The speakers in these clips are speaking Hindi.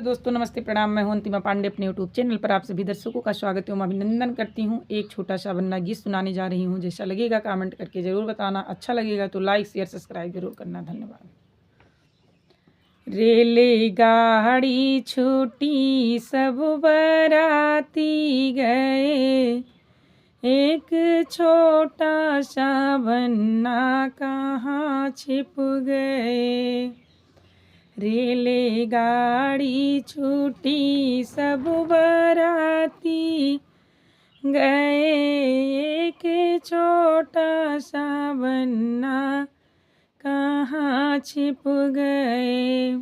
तो दोस्तों नमस्ते प्रणाम। मैं हूं अंतिमा पांडे अपने यूट्यूब चैनल पर आप सभी दर्शकों का स्वागत एवं अभिनंदन करती हूं। एक छोटा सा वन्ना गीत सुनाने जा रही हूं। जैसा लगेगा कमेंट करके ज़रूर बताना। अच्छा लगेगा तो लाइक शेयर सब्सक्राइब जरूर करना। धन्यवाद। रेलगाड़ी छूटी सब बराती गए, एक छोटा सा वन्ना कहाँ छिप गए। रेलगाड़ी छूटी सब बराती गए, एक छोटा सा वन्ना कहाँ छिप गए।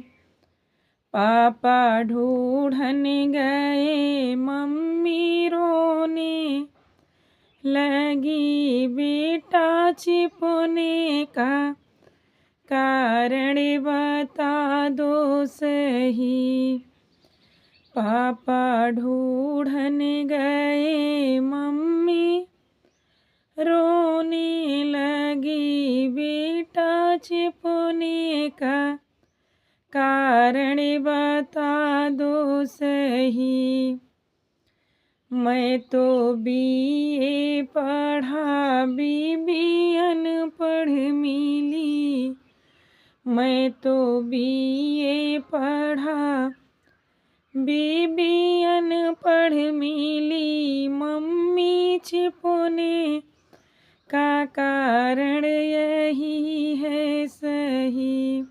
पापा ढूंढन गए, मम्मी रोने लगी, बेटा छिपने का कारण बता दो सही। पापा ढूंढन गए, मम्मी रोने लगी, बेटा छिपने का कारण बता दो सही। मैं तो बीए पढ़ा, बीबी अनपढ़ मिली। मैं तो बीए पढ़ा, बीबी अनपढ़ मिली। मम्मी छिपने का कारण यही है सही।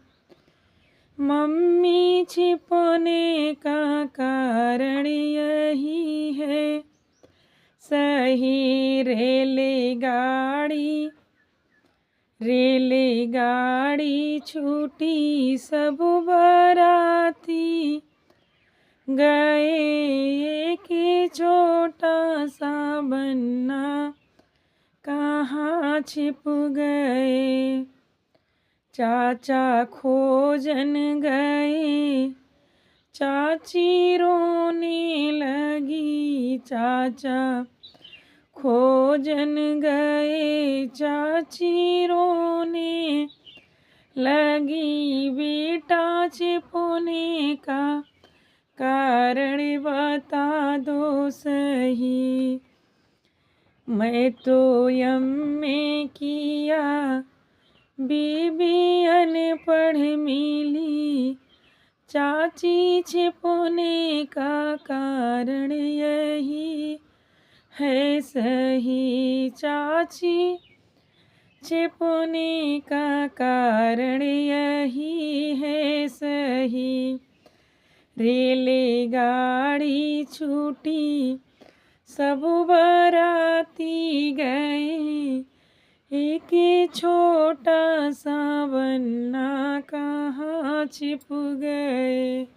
मम्मी छिपने का कारण यही है सही। रेलगाड़ी छूटी सब बराती गए, एक छोटा सा वन्ना कहाँ छिप गए। चाचा खोजन गए, चाची रोने लगी। चाचा खोजन गए, चाची रोने लगी, बेटा छिपने का कारण बता दो सही। मैं तो एमए किया, बीबी अनपढ़ मिली। चाची छिपने का कारण यही है सही। चाची छिपने का कारण यही है सही। रेलगाड़ी छूटी सब बराती गए, एक छोटा सा वन्ना कहाँ छिप गए।